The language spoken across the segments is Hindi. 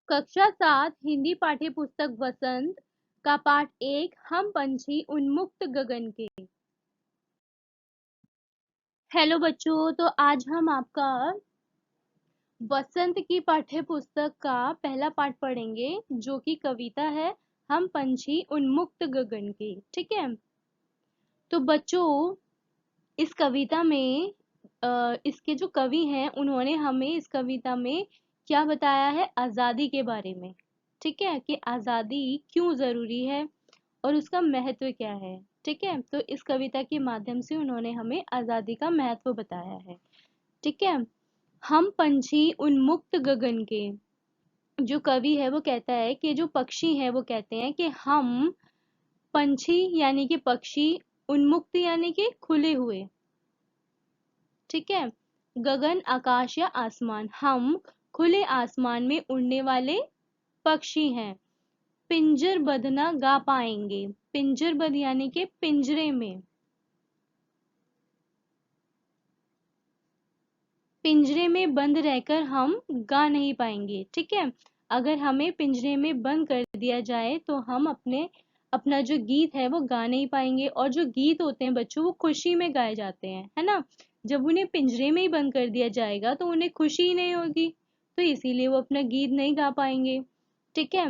कक्षा 7 हिंदी पाठ्य पुस्तक वसंत का पाठ 1 हम पंछी उन्मुक्त गगन के। हेलो बच्चों, तो आज हम आपका वसंत की पाठ्य पुस्तक का पहला पाठ पढ़ेंगे जो कि कविता है हम पंछी उन्मुक्त गगन के। ठीक है, तो बच्चों इस कविता में इसके जो कवि हैं उन्होंने हमें इस कविता में क्या बताया है, आज़ादी के बारे में। ठीक है, कि आज़ादी क्यों ज़रूरी है और उसका महत्व क्या है। ठीक है, तो इस कविता के माध्यम से उन्होंने हमें आज़ादी का महत्व बताया है। ठीक है, हम पंछी उन्मुक्त गगन के। जो कवि है वो कहता है कि जो पक्षी है वो कहते हैं कि हम पंछी यानी कि पक्षी, उन्मुक्त यानी कि खुले हुए। ठीक है, गगन आकाश या आसमान, हम खुले आसमान में उड़ने वाले पक्षी हैं। पिंजरबद्ध न गा पाएंगे, पिंजरबद्ध यानी कि पिंजरे में, पिंजरे में बंद रहकर हम गा नहीं पाएंगे। ठीक है, अगर हमें पिंजरे में बंद कर दिया जाए तो हम अपना जो गीत है वो गा नहीं पाएंगे। और जो गीत होते हैं बच्चों वो खुशी में गाए जाते हैं, है ना। जब उन्हें पिंजरे में ही बंद कर दिया जाएगा तो उन्हें खुशी ही नहीं होगी, तो इसीलिए वो अपना गीत नहीं गा पाएंगे। ठीक है,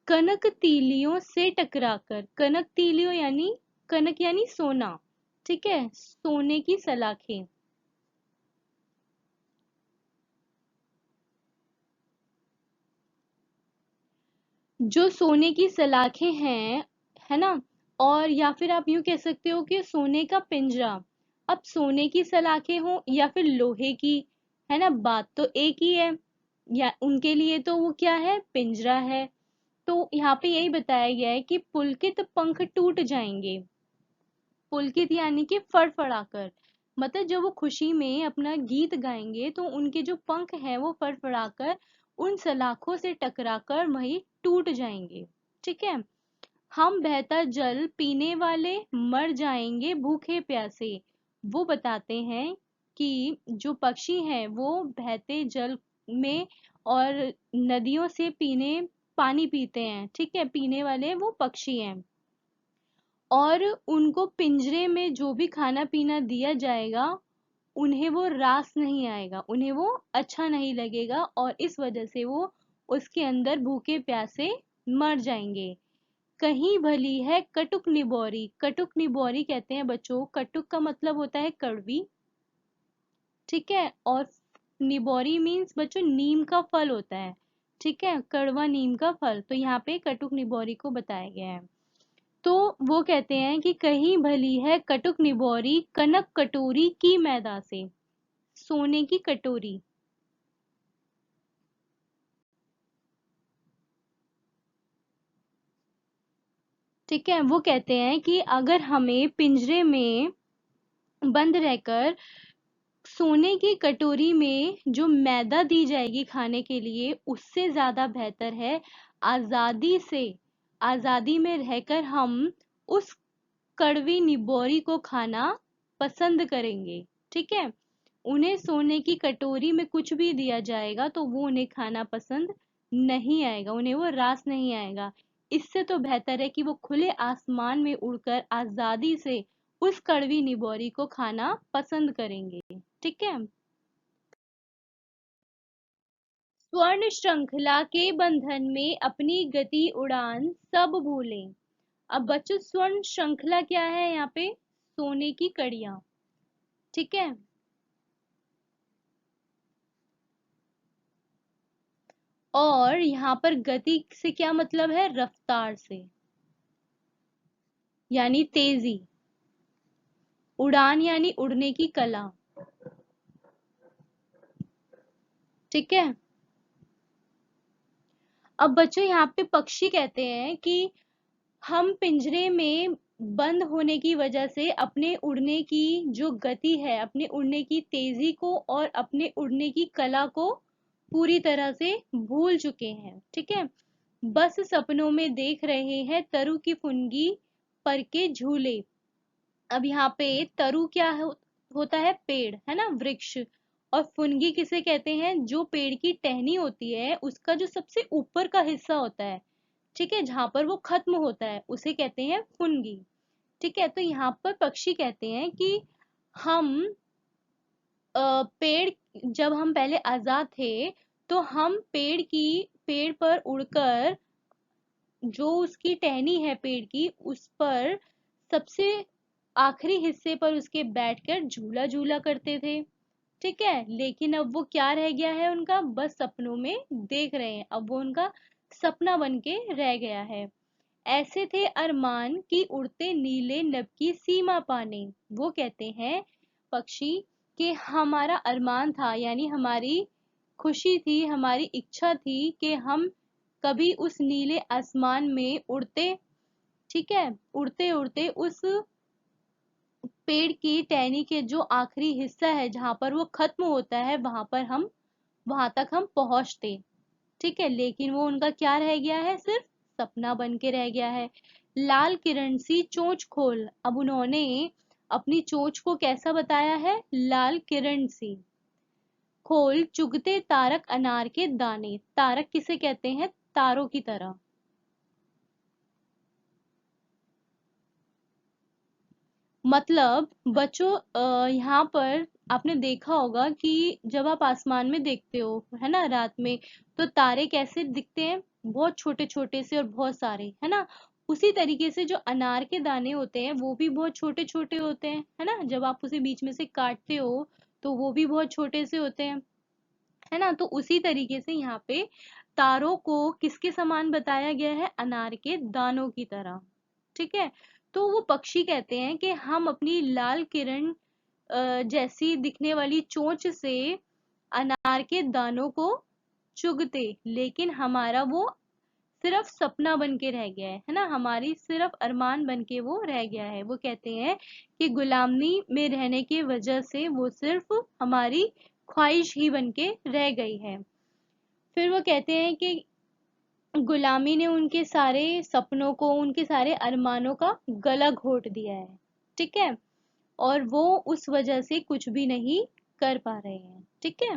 कनक तीलियों से टकराकर, कनक तीलियों यानी कनक यानी सोना। ठीक है, सोने की सलाखें, जो सोने की सलाखें हैं, है ना। और या फिर आप यूं कह सकते हो कि सोने का पिंजरा। अब सोने की सलाखें हो या फिर लोहे की, है ना, बात तो एक ही है। या उनके लिए तो वो क्या है, पिंजरा है। तो यहाँ पे यही बताया गया है कि पुलकित पंख टूट जाएंगे। पुलकित यानी कि फड़फड़ाकर, मतलब जब वो खुशी में अपना गीत गाएंगे तो उनके जो पंख हैं वो फड़फड़ाकर उन सलाखों से टकराकर वही टूट जाएंगे। ठीक है, हम बहता जल पीने वाले मर जाएंगे भूखे प्यासे। वो बताते हैं कि जो पक्षी हैं वो बहते जल में और नदियों से पानी पीते हैं। ठीक है, पीने वाले वो पक्षी हैं। और उनको पिंजरे में जो भी खाना पीना दिया जाएगा उन्हें वो रास नहीं आएगा, उन्हें वो अच्छा नहीं लगेगा और इस वजह से वो उसके अंदर भूखे प्यासे मर जाएंगे। कहीं भली है कटुक निबोरी, कटुक निबोरी कहते हैं बच्चों, कटुक का मतलब होता है कड़वी। ठीक है, और निबोरी मीन्स बच्चों नीम का फल होता है। ठीक है, कड़वा नीम का फल, तो यहाँ पे कटुक निबोरी को बताया गया है। तो वो कहते हैं कि कहीं भली है कटुक निबोरी कनक कटोरी की मैदा से, सोने की कटोरी। ठीक है, वो कहते हैं कि अगर हमें पिंजरे में बंद रहकर सोने की कटोरी में जो मैदा दी जाएगी खाने के लिए उससे ज्यादा बेहतर है आजादी से, आजादी में रहकर हम उस कड़वी निबोरी को खाना पसंद करेंगे। ठीक है, उन्हें सोने की कटोरी में कुछ भी दिया जाएगा तो वो उन्हें खाना पसंद नहीं आएगा, उन्हें वो रास नहीं आएगा। इससे तो बेहतर है कि वो खुले आसमान में उड़कर आजादी से उस कड़वी निबोरी को खाना पसंद करेंगे। ठीक है, स्वर्ण श्रृंखला के बंधन में अपनी गति उड़ान सब भूलें। अब बच्चों स्वर्ण श्रृंखला क्या है, यहाँ पे सोने की कड़ियां। ठीक है, और यहाँ पर गति से क्या मतलब है, रफ्तार से, यानी तेजी। उड़ान यानी उड़ने की कला। ठीक है, अब बच्चों यहाँ पे पक्षी कहते हैं कि हम पिंजरे में बंद होने की वजह से अपने उड़ने की जो गति है, अपने उड़ने की तेजी को और अपने उड़ने की कला को पूरी तरह से भूल चुके हैं। ठीक है, बस सपनों में देख रहे हैं तरु की फुनगी पर के झूले। अब यहाँ पे तरु क्या होता है, पेड़, है ना, वृक्ष। और फुनगी किसे कहते हैं? जो पेड़ की टहनी होती है उसका जो सबसे ऊपर का हिस्सा होता है, ठीक है, जहां पर वो खत्म होता है, उसे कहते हैं फुनगी। ठीक है, तो यहाँ पर पक्षी कहते हैं कि हम पेड़, जब हम पहले आजाद थे तो हम पेड़ पर उड़कर, जो उसकी टहनी है पेड़ की, उस पर सबसे आखिरी हिस्से पर उसके बैठकर झूला झूला करते थे। ठीक है, लेकिन अब वो क्या रह गया है उनका? बस सपनों में देख रहे हैं, अब वो उनका सपना बन के रह गया है। ऐसे थे अरमान कि उड़ते नीले नभ की सीमा पाने। वो कहते हैं पक्षी कि हमारा अरमान था, यानी हमारी खुशी थी, हमारी इच्छा थी कि हम कभी उस नीले आसमान में उड़ते, ठीक है, उड़ते उड़ते उस पेड़ की टहनी के जो आखिरी हिस्सा है जहां पर वो खत्म होता है, वहां तक हम पहुंचते। ठीक है, लेकिन वो उनका क्या रह गया है? सिर्फ सपना बन के रह गया है। लाल किरण सी चोंच खोल, अब उन्होंने अपनी चोंच को कैसा बताया है? लाल किरण सी खोल, चुगते तारक अनार के दाने। तारक किसे कहते हैं? तारों की तरह। मतलब बच्चों, यहाँ पर आपने देखा होगा कि जब आप आसमान में देखते हो, है ना, रात में, तो तारे कैसे दिखते हैं? बहुत छोटे छोटे से और बहुत सारे, है ना। उसी तरीके से जो अनार के दाने होते हैं वो भी बहुत छोटे छोटे होते हैं, है ना। जब आप उसे बीच में से काटते हो तो वो भी बहुत छोटे से होते हैं, है ना। तो उसी तरीके से यहाँ पे तारों को किसके समान बताया गया है? अनार के दानों की तरह। ठीक है, तो वो पक्षी कहते हैं कि हम अपनी लाल किरण जैसी दिखने वाली चोंच से अनार के दानों को चुगते, लेकिन हमारा वो सिर्फ सपना बन के रह गया है ना, हमारी सिर्फ अरमान बन के वो रह गया है। वो कहते हैं कि गुलामी में रहने की वजह से वो सिर्फ हमारी ख्वाहिश ही बन के रह गई है। फिर वो कहते हैं कि गुलामी ने उनके सारे सपनों को, उनके सारे अरमानों का गला घोट दिया है। ठीक है, और वो उस वजह से कुछ भी नहीं कर पा रहे हैं। ठीक है,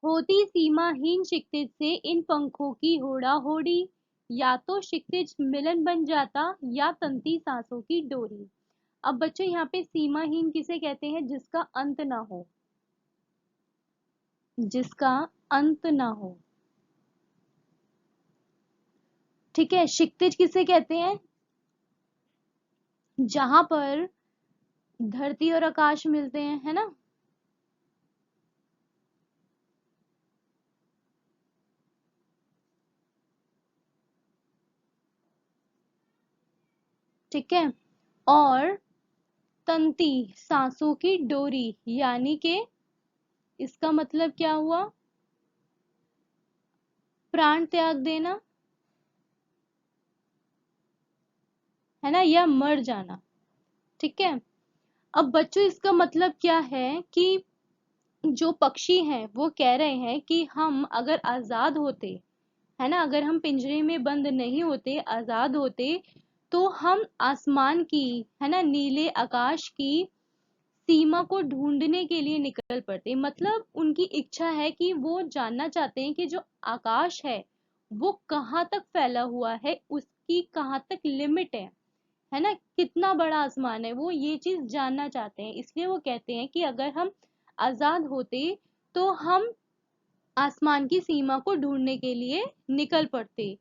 होती सीमाहीन क्षितिज से इन पंखों की होड़ा होड़ी, या तो क्षितिज मिलन बन जाता या तंती सांसों की डोरी। अब बच्चों यहाँ पे सीमाहीन किसे कहते हैं? जिसका अंत ना हो, जिसका अंत ना हो। ठीक है, क्षितिज किसे कहते हैं? जहां पर धरती और आकाश मिलते हैं, है ना। ठीक है, और तंती सांसों की डोरी, यानी कि इसका मतलब क्या हुआ? प्राण त्याग देना, है ना, या मर जाना। ठीक है, अब बच्चों इसका मतलब क्या है कि जो पक्षी हैं वो कह रहे हैं कि हम अगर आजाद होते, है ना, अगर हम पिंजरे में बंद नहीं होते, आजाद होते, तो हम आसमान की, है ना, नीले आकाश की सीमा को ढूंढने के लिए निकल पड़ते। मतलब उनकी इच्छा है कि वो जानना चाहते हैं कि जो आकाश वो कहाँ तक फैला हुआ है, उसकी कहाँ तक लिमिट है ना, कितना बड़ा आसमान है, वो ये चीज जानना चाहते हैं। इसलिए वो कहते हैं कि अगर हम आजाद होते तो हम आसमान की सीमा को ढूंढने के लिए निकल पड़ते।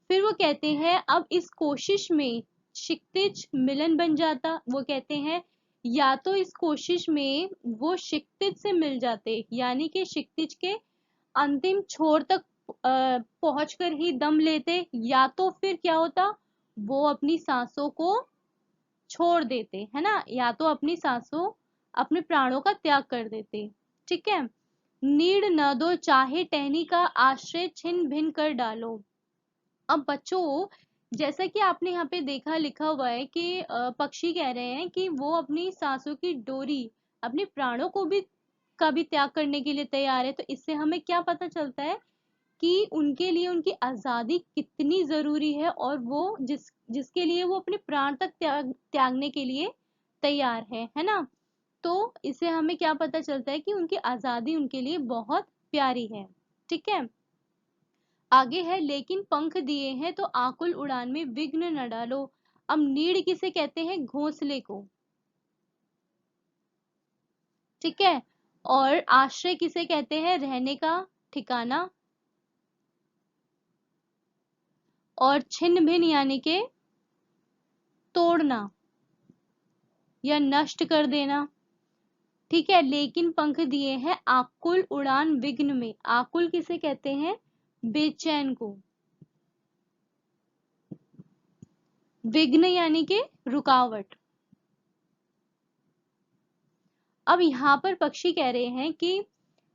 फिर वो कहते हैं अब इस कोशिश में क्षितिज मिलन बन जाता। वो कहते हैं या तो इस कोशिश में वो क्षितिज से मिल जाते, यानी कि क्षितिज के अंतिम छोर तक पहुंच कर ही दम लेते, या तो फिर क्या होता, वो अपनी सांसों को छोड़ देते, है ना, या तो अपनी सांसों, अपने प्राणों का त्याग कर देते। ठीक है, नीड न दो चाहे टहनी का आश्रय छिन भिन कर डालो। अब बच्चों, जैसा कि आपने यहाँ पे देखा, लिखा हुआ है कि पक्षी कह रहे हैं कि वो अपनी सांसों की डोरी, अपने प्राणों को भी का भी त्याग करने के लिए तैयार है। तो इससे हमें क्या पता चलता है कि उनके लिए उनकी आजादी कितनी जरूरी है, और वो जिसके लिए वो अपने प्राण तक त्यागने के लिए तैयार है ना। तो इससे हमें क्या पता चलता है कि उनकी आजादी उनके लिए बहुत प्यारी है। ठीक है, आगे है, लेकिन पंख दिए हैं तो आकुल उड़ान में विघ्न न डालो। अब नीड़ किसे कहते हैं? घोंसले को। ठीक है, और आश्रय किसे कहते हैं? रहने का ठिकाना। और छिन्न भिन्न यानी के तोड़ना या नष्ट कर देना। ठीक है, लेकिन पंख दिए हैं आकुल उड़ान विघ्न में। आकुल किसे कहते हैं? बेचैन को। विघ्न यानी के रुकावट। अब यहाँ पर पक्षी कह रहे हैं कि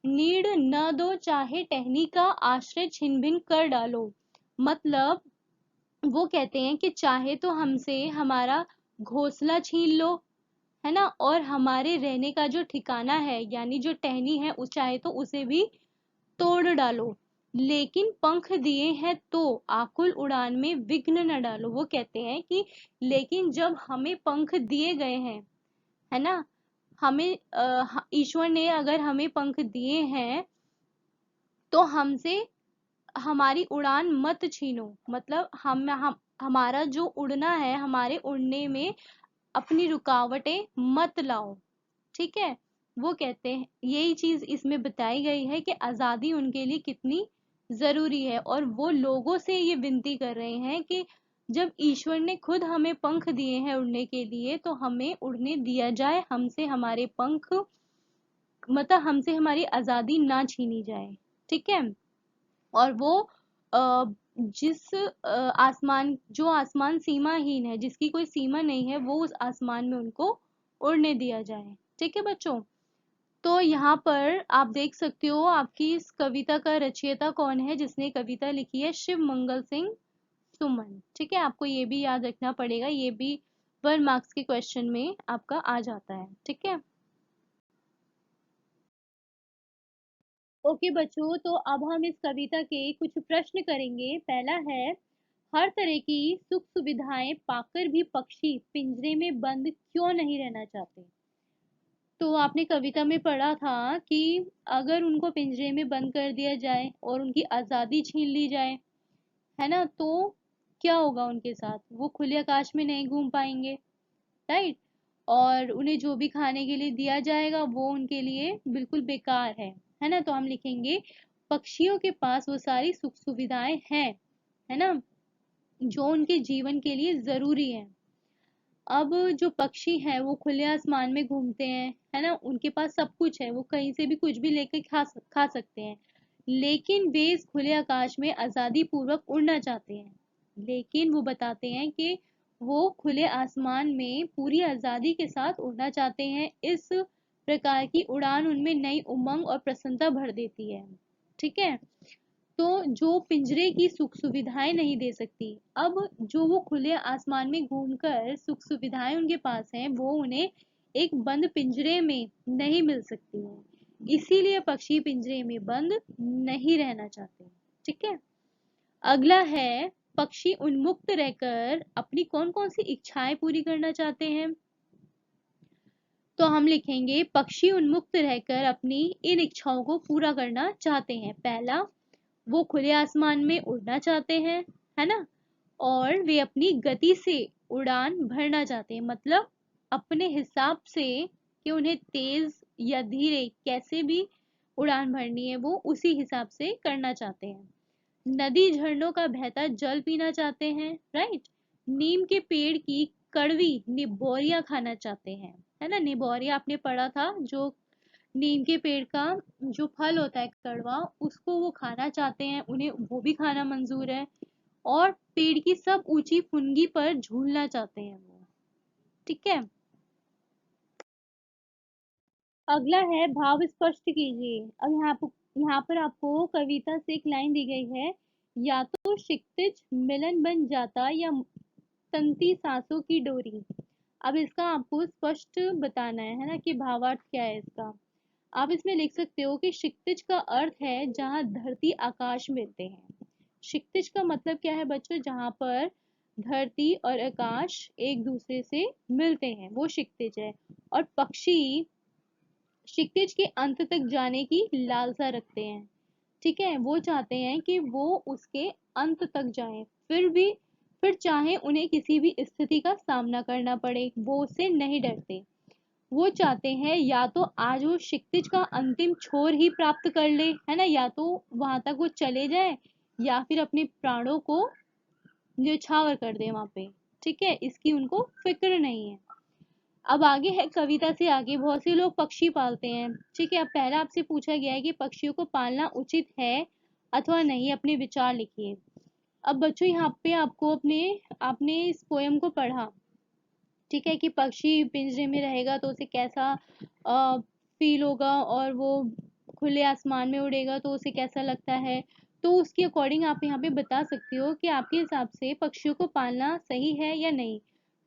नीड़ न दो चाहे टहनी का आश्रय छिन भिन कर डालो। मतलब वो कहते हैं कि चाहे तो हमसे हमारा घोंसला छीन लो, है ना, और हमारे रहने का जो ठिकाना है यानी जो टहनी है उस चाहे तो उसे भी तोड़ डालो, लेकिन पंख दिए हैं तो आकुल उड़ान में विघ्न न डालो। वो कहते हैं कि लेकिन जब हमें पंख दिए गए हैं, है ना, हमें ईश्वर ने अगर हमें पंख दिए हैं तो हमसे हमारी उड़ान मत छीनो। मतलब हम हमारा जो उड़ना है, हमारे उड़ने में अपनी रुकावटें मत लाओ। ठीक है, वो कहते हैं, यही चीज इसमें बताई गई है कि आजादी उनके लिए कितनी जरूरी है। और वो लोगों से ये विनती कर रहे हैं कि जब ईश्वर ने खुद हमें पंख दिए हैं उड़ने के लिए तो हमें उड़ने दिया जाए, हमसे हमारे पंख, मतलब हमसे हमारी आजादी ना छीनी जाए। ठीक है, और वो जिस आसमान, जो आसमान सीमाहीन है, जिसकी कोई सीमा नहीं है, वो उस आसमान में उनको उड़ने दिया जाए। ठीक है बच्चों, तो यहाँ पर आप देख सकते हो आपकी इस कविता का रचयिता कौन है, जिसने कविता लिखी है? शिव मंगल सिंह सुमन। ठीक है, आपको ये भी याद रखना पड़ेगा, ये भी 1 मार्क्स के क्वेश्चन में आपका आ जाता है। ठीक है, ओके बच्चों, तो अब हम इस कविता के कुछ प्रश्न करेंगे। पहला है, हर तरह की सुख सुविधाएं पाकर भी पक्षी पिंजरे में बंद क्यों नहीं रहना चाहते? तो आपने कविता में पढ़ा था कि अगर उनको पिंजरे में बंद कर दिया जाए और उनकी आजादी छीन ली जाए, है ना, तो क्या होगा उनके साथ? वो खुले आकाश में नहीं घूम पाएंगे, राइट, और उन्हें जो भी खाने के लिए दिया जाएगा वो उनके लिए बिल्कुल बेकार है ना। तो हम लिखेंगे पक्षियों के पास वो सारी सुख सुविधाएं हैं, है ना, जो उनके जीवन के लिए जरूरी है। अब जो पक्षी हैं वो खुले आसमान में घूमते हैं, है ना, उनके पास सब कुछ है, वो कहीं से भी कुछ भी लेकर खा सकते हैं, लेकिन वे इस खुले आकाश में आजादी पूर्वक उड़ना चाहते हैं। लेकिन वो बताते हैं कि वो खुले आसमान में पूरी आजादी के साथ उड़ना चाहते हैं। इस प्रकार की उड़ान उनमें नई उमंग और प्रसन्नता भर देती है। ठीक है, तो जो पिंजरे की सुख सुविधाएं नहीं दे सकती, अब जो वो खुले आसमान में घूमकर सुख सुविधाएं उनके पास हैं, वो उन्हें एक बंद पिंजरे में नहीं मिल सकती है। इसीलिए पक्षी पिंजरे में बंद नहीं रहना चाहते। ठीक है, अगला है, पक्षी उन्मुक्त रहकर अपनी कौन कौन सी इच्छाएं पूरी करना चाहते हैं? तो हम लिखेंगे पक्षी उन्मुक्त रहकर अपनी इन इच्छाओं को पूरा करना चाहते हैं। पहला, वो खुले आसमान में उड़ना चाहते हैं, है ना, और वे अपनी गति से उड़ान भरना चाहते हैं। मतलब अपने हिसाब से कि उन्हें तेज या धीरे कैसे भी उड़ान भरनी है, वो उसी हिसाब से करना चाहते हैं। नदी झरनों का बहता जल पीना चाहते हैं, राइट, नीम के पेड़ की कड़वी निबोरियां खाना चाहते हैं, है ना, निबोरिया आपने पढ़ा था, जो नीम के पेड़ का जो फल होता है कड़वा, उसको वो खाना चाहते हैं, उन्हें वो भी खाना मंजूर है। और पेड़ की सब ऊंची फुनगी पर झूलना चाहते हैं वो। ठीक है, अगला है, भाव स्पष्ट कीजिए। अब यहाँ पर आपको कविता से एक लाइन दी गई है, या तो क्षितिज मिलन बन जाता या तंती सांसों की डोरी। अब इसका आपको स्पष्ट बताना है ना, कि भावार्थ क्या है इसका। आप इसमें लिख सकते हो कि क्षितिज का अर्थ है जहां धरती आकाश मिलते हैं। क्षितिज का मतलब क्या है बच्चों? जहां पर धरती और आकाश एक दूसरे से मिलते हैं, वो क्षितिज है। और पक्षी क्षितिज के अंत तक जाने की लालसा रखते हैं। ठीक है, वो चाहते हैं कि वो उसके अंत तक जाएं, फिर चाहे उन्हें किसी भी स्थिति का सामना करना पड़े, वो उससे नहीं डरते। वो चाहते हैं या तो आज वो क्षितिज का अंतिम छोर ही प्राप्त कर ले, है ना, या तो वहां तक वो चले जाए, या फिर अपने प्राणों को न्यौछावर कर दे वहां पे। ठीक है, इसकी उनको फिक्र नहीं है। अब आगे है कविता से आगे, बहुत से लोग पक्षी पालते हैं। ठीक है, अब पहला आपसे पूछा गया है कि पक्षियों को पालना उचित है अथवा नहीं, अपने विचार लिखिए। अब बच्चों यहाँ पे आपको अपने आपने इस पोयम को पढ़ा, ठीक है, कि पक्षी पिंजरे में रहेगा तो उसे कैसा फील होगा, और वो खुले आसमान में उड़ेगा तो उसे कैसा लगता है। तो उसके अकॉर्डिंग आप यहाँ पे बता सकते हो कि आपके हिसाब से पक्षियों को पालना सही है या नहीं।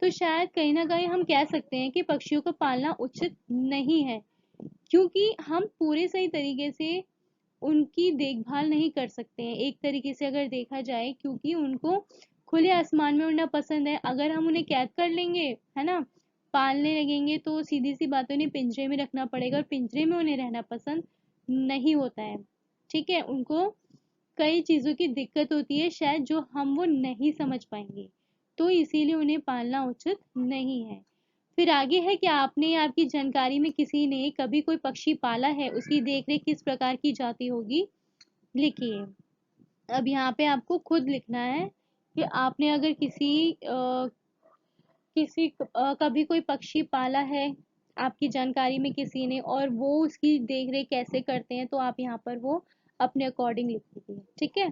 तो शायद कहीं ना कहीं हम कह सकते हैं कि पक्षियों को पालना उचित नहीं है, क्योंकि हम पूरे सही तरीके से उनकी देखभाल नहीं कर सकते हैं एक तरीके से अगर देखा जाए, क्योंकि उनको खुले आसमान में उड़ना पसंद है। अगर हम उन्हें कैद कर लेंगे, है ना, पालने लगेंगे, तो सीधी सी बात है उन्हें पिंजरे में रखना पड़ेगा, और पिंजरे में उन्हें रहना पसंद नहीं होता है। ठीक है, उनको कई चीजों की दिक्कत होती है शायद, जो हम वो नहीं समझ पाएंगे, तो इसीलिए उन्हें पालना उचित नहीं है। फिर आगे है कि आपने आपकी जानकारी में किसी ने कभी कोई पक्षी पाला है, उसकी देखरेख किस प्रकार की जाती होगी, लिखिए। अब यहाँ पे आपको खुद लिखना है कि आपने अगर कभी कोई पक्षी पाला है आपकी जानकारी में किसी ने, और वो उसकी देखरेख कैसे करते हैं, तो आप यहाँ पर वो अपने अकॉर्डिंग लिख दीजिए। ठीक है,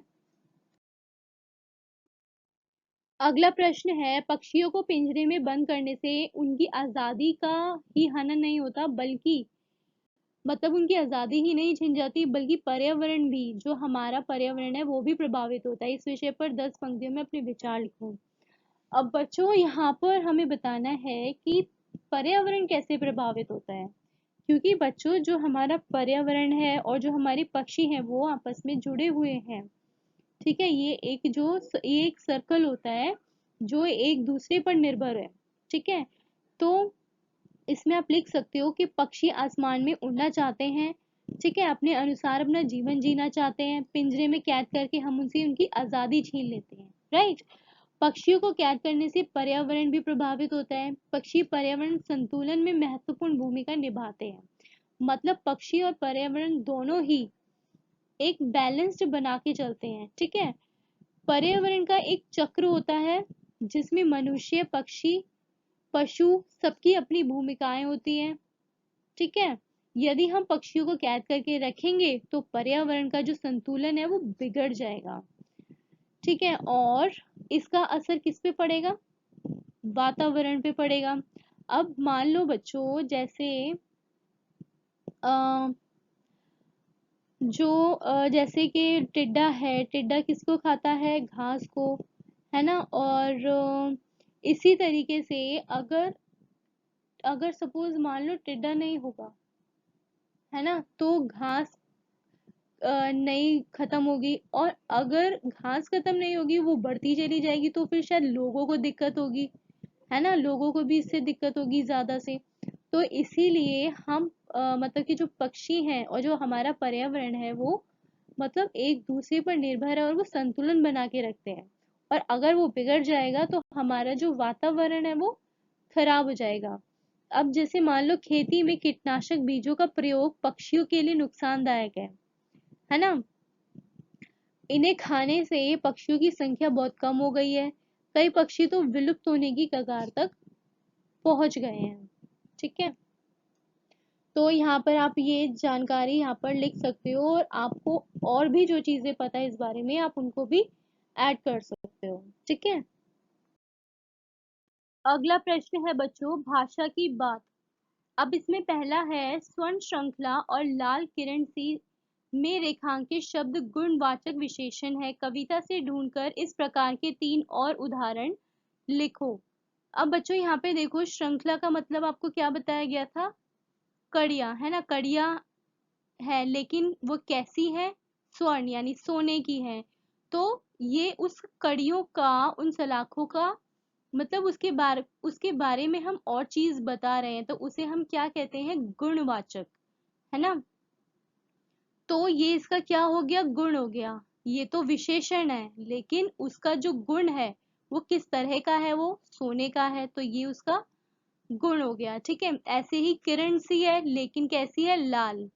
अगला प्रश्न है, पक्षियों को पिंजरे में बंद करने से उनकी आजादी का ही हनन नहीं होता, बल्कि मतलब उनकी आजादी ही नहीं छिन जाती, बल्कि पर्यावरण भी, जो हमारा पर्यावरण है वो भी प्रभावित होता है। इस विषय पर 10 पंक्तियों में अपने विचार लिखो। अब बच्चों यहाँ पर हमें बताना है कि पर्यावरण कैसे प्रभावित होता है, क्योंकि बच्चों जो हमारा पर्यावरण है और जो हमारे पक्षी हैं वो आपस में जुड़े हुए हैं। ठीक है, ये एक सर्कल होता है जो एक दूसरे पर निर्भर है। ठीक है, तो इसमें आप लिख सकते हो कि पक्षी आसमान में उड़ना चाहते हैं, ठीक है, अपने अनुसार अपना जीवन जीना चाहते हैं, पिंजरे में कैद करके हम उनसे उनकी आजादी छीन लेते हैं। राइट, पक्षियों को कैद करने से पर्यावरण भी प्रभावित होता है। पक्षी पर्यावरण संतुलन में महत्वपूर्ण भूमिका निभाते हैं, मतलब पक्षी और पर्यावरण दोनों ही एक बैलेंस्ड बना के चलते हैं। ठीक है, पर्यावरण का एक चक्र होता है जिसमें मनुष्य, पक्षी, पशु सबकी अपनी भूमिकाएं होती हैं। ठीक है, यदि हम पक्षियों को कैद करके रखेंगे तो पर्यावरण का जो संतुलन है वो बिगड़ जाएगा। ठीक है, और इसका असर किस पे पड़ेगा, वातावरण पे पड़ेगा। अब मान लो बच्चों, जैसे अ, जैसे कि टिड्डा है, टिड्डा किसको खाता है, घास को, है ना, और इसी तरीके से अगर अगर सपोज मान लो टिड्डा नहीं होगा, है ना, तो घास नहीं खत्म होगी, और अगर घास खत्म नहीं होगी, वो बढ़ती चली जाएगी, तो फिर शायद लोगों को दिक्कत होगी, है ना, लोगों को भी इससे दिक्कत होगी ज्यादा से। तो इसीलिए हम मतलब कि जो पक्षी हैं और जो हमारा पर्यावरण है वो मतलब एक दूसरे पर निर्भर है, और वो संतुलन बना के रखते हैं। और अगर वो बिगड़ जाएगा तो हमारा जो वातावरण है वो खराब हो जाएगा। अब जैसे मान लो खेती में कीटनाशक बीजों का प्रयोग पक्षियों के लिए नुकसानदायक है ना, इन्हें खाने से पक्षियों की संख्या बहुत कम हो गई है, कई पक्षी तो विलुप्त होने की कगार तक पहुंच गए हैं। ठीक है, तो यहाँ पर आप ये जानकारी यहाँ पर लिख सकते हो, और आपको और भी जो चीजें पता है इस बारे में आप उनको भी ऐड कर सकते हो। ठीक है, अगला प्रश्न है बच्चों, भाषा की बात। अब इसमें पहला है, स्वर्ण श्रृंखला और लाल किरण सी में रेखांकित शब्द गुणवाचक विशेषण है, कविता से ढूंढकर इस प्रकार के 3 और उदाहरण लिखो। अब बच्चों यहाँ पे देखो, श्रृंखला का मतलब आपको क्या बताया गया था, कड़िया, है ना, कड़िया है, लेकिन वो कैसी है, स्वर्ण यानी सोने की है। तो ये उस कड़ियों का, उन सलाखों का मतलब उसके बारे में हम और चीज बता रहे हैं, तो उसे हम क्या कहते हैं, गुणवाचक। है ना। तो ये इसका क्या हो गया, गुण हो गया। ये तो विशेषण है, लेकिन उसका जो गुण है वो किस तरह का है, वो सोने का है, तो ये उसका गुण हो गया। ठीक है, ऐसे ही किरण सी है लेकिन कैसी है, लाल,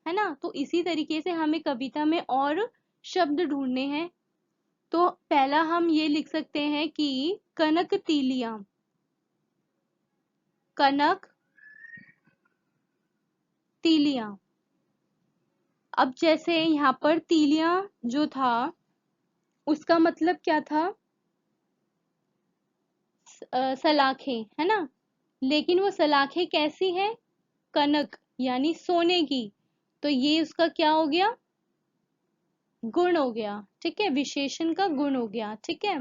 है ना। तो इसी तरीके से हमें कविता में और शब्द ढूंढने हैं। तो पहला हम ये लिख सकते हैं कि कनक तीलियां, कनक तीलियां। अब जैसे यहाँ पर तीलियां जो था उसका मतलब क्या था, सलाखें, है ना। लेकिन वो सलाखें कैसी हैं, कनक यानी सोने की। तो ये उसका क्या हो गया, गुण हो गया। ठीक है, विशेषण का गुण हो गया। ठीक है,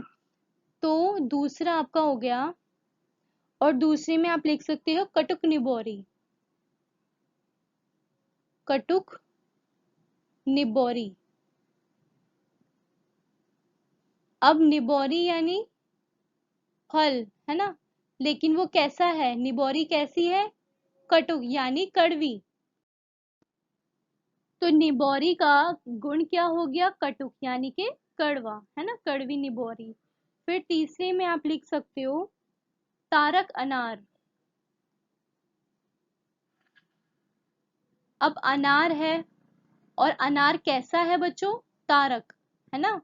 तो दूसरा आपका हो गया। और दूसरे में आप लिख सकते हो कटुक निबोरी, कटुक निबोरी। अब निबोरी यानी फल, है ना। लेकिन वो कैसा है, निबोरी कैसी है, कटुक यानी कड़वी। तो निबोरी का गुण क्या हो गया, कटुक यानी कि कड़वा, है ना, कड़वी निबोरी। फिर तीसरे में आप लिख सकते हो तारक अनार। अब अनार है, और अनार कैसा है बच्चों, तारक, है ना।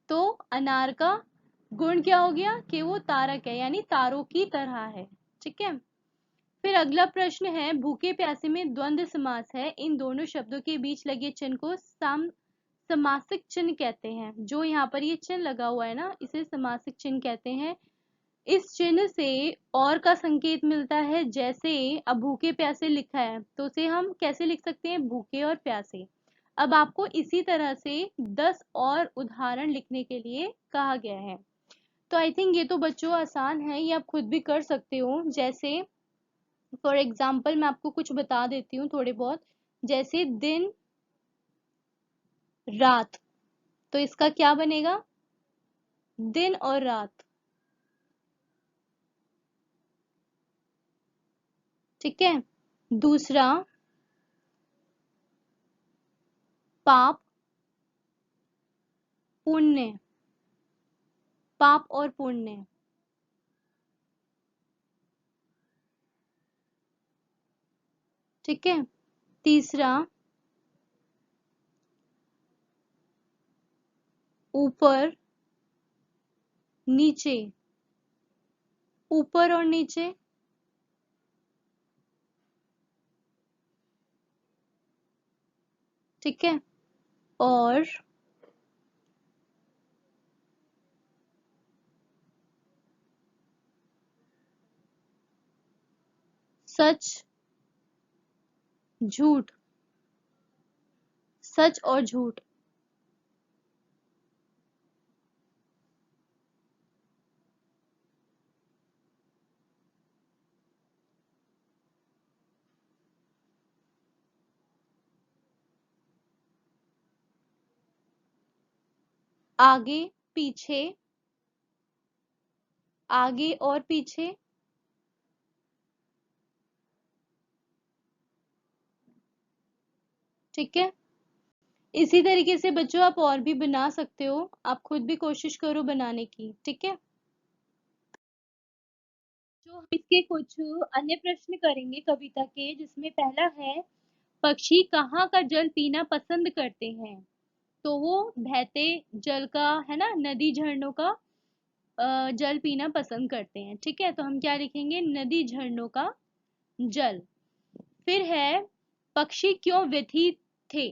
तो अनार का गुण क्या हो गया कि वो तारक है, यानी तारों की तरह है। ठीक है, फिर अगला प्रश्न है, भूखे प्यासे में द्वंद्व समास है, इन दोनों शब्दों के बीच लगे चिन्ह को समासिक चिन्ह कहते हैं। जो यहाँ पर ये चिन्ह लगा हुआ है ना, इसे समासिक चिन्ह कहते हैं। इस चिन्ह से और का संकेत मिलता है, जैसे अब भूखे प्यासे लिखा है तो उसे हम कैसे लिख सकते हैं, भूखे और प्यासे। अब आपको इसी तरह से 10 और उदाहरण लिखने के लिए कहा गया है। तो आई थिंक ये तो बच्चों आसान है, ये आप खुद भी कर सकते हो। जैसे फॉर एग्जाम्पल मैं आपको कुछ बता देती हूँ थोड़े बहुत। जैसे दिन रात, तो इसका क्या बनेगा, दिन और रात। ठीक है, दूसरा पाप पुण्य, पाप और पुण्य। ठीक है, तीसरा ऊपर नीचे, ऊपर और नीचे। ठीक है, और सच झूठ, सच और झूठ। आगे पीछे, आगे और पीछे। ठीक है, इसी तरीके से बच्चों आप और भी बना सकते हो, आप खुद भी कोशिश करो बनाने की। ठीक है, जो हम इसके कुछ अन्य प्रश्न करेंगे कविता के, जिसमें पहला है, पक्षी कहाँ का जल पीना पसंद करते हैं। तो वो बहते जल का, है ना, नदी झरनों का जल पीना पसंद करते हैं। ठीक है, तो हम क्या लिखेंगे, नदी झरनों का जल। फिर है, पक्षी क्यों व्यथित थे,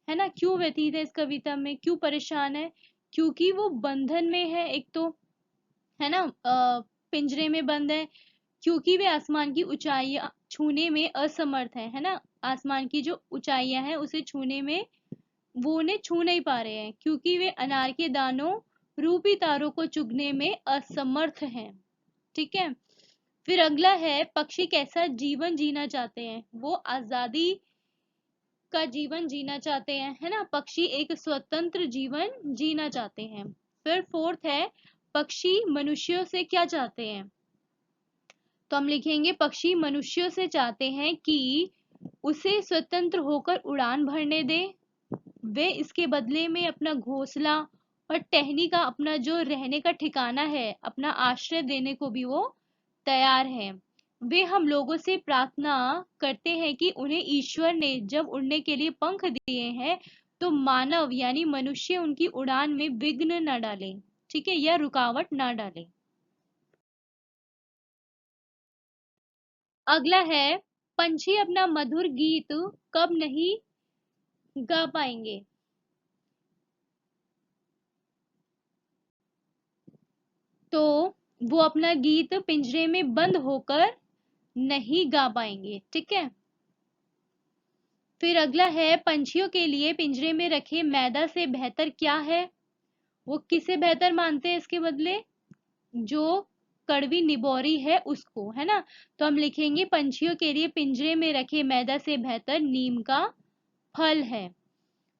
है ना, क्यों व्यथित है इस कविता में, क्यों परेशान है, क्योंकि वो बंधन में है एक तो, है ना, पिंजरे में बंद है। क्योंकि वे आसमान की ऊंचाइयां छूने में असमर्थ है ना, आसमान की जो ऊंचाइयां हैं उसे छूने में वो उन्हें छू नहीं पा रहे हैं, क्योंकि वे अनार के दानों रूपी तारों को चुगने में असमर्थ हैं। ठीक है, फिर अगला है, पक्षी कैसा जीवन जीना चाहते हैं, वो आजादी का जीवन जीना चाहते हैं, है ना, पक्षी एक स्वतंत्र जीवन जीना चाहते हैं। फिर फोर्थ है, पक्षी मनुष्यों से क्या चाहते हैं। तो हम लिखेंगे, पक्षी मनुष्यों से चाहते हैं कि उसे स्वतंत्र होकर उड़ान भरने दे। वे इसके बदले में अपना घोंसला और टहनी का अपना जो रहने का ठिकाना है, अपना आश्रय देने को भी वो तैयार है। वे हम लोगों से प्रार्थना करते हैं कि उन्हें ईश्वर ने जब उड़ने के लिए पंख दिए हैं तो मानव यानी मनुष्य उनकी उड़ान में विघ्न न डाले, ठीक है, या रुकावट ना डाले। अगला है, पंछी अपना मधुर गीत कब नहीं गा पाएंगे। तो वो अपना गीत पिंजरे में बंद होकर नहीं गा पाएंगे, ठीक है। फिर अगला है, पंछियों के लिए पिंजरे में रखे मैदा से बेहतर क्या है। वो किसे बेहतर मानते हैं इसके बदले, जो कड़वी निबोरी है उसको, है ना। तो हम लिखेंगे पंछियों के लिए पिंजरे में रखे मैदा से बेहतर नीम का फल है।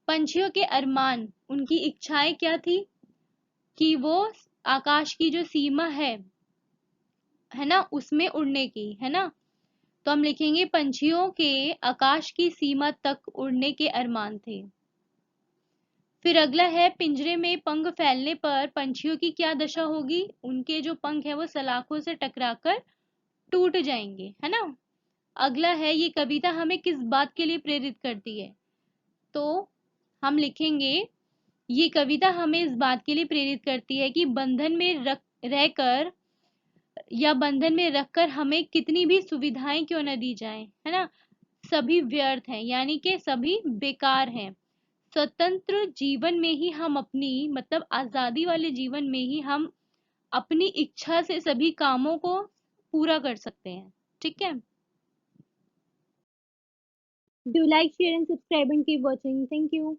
पंछियों के अरमान, उनकी इच्छाएं क्या थी, कि वो आकाश की जो सीमा है ना, उसमें उड़ने की, है ना। तो हम लिखेंगे पंछियों के आकाश की सीमा तक उड़ने के अरमान थे। फिर अगला है, पिंजरे में पंख फैलने पर पंछियों की क्या दशा होगी। उनके जो पंख है वो सलाखों से टकराकर टूट जाएंगे, है ना। अगला है, ये कविता हमें किस बात के लिए प्रेरित करती है। तो हम लिखेंगे, ये कविता हमें इस बात के लिए प्रेरित करती है कि बंधन में रख रहकर या बंधन में रखकर हमें कितनी भी सुविधाएं क्यों न दी जाएं, है ना, सभी व्यर्थ हैं, यानी कि सभी बेकार हैं। स्वतंत्र जीवन में ही हम अपनी मतलब आजादी वाले जीवन में ही हम अपनी इच्छा से सभी कामों को पूरा कर सकते हैं, ठीक है। Do like, share and subscribe and keep watching. Thank you.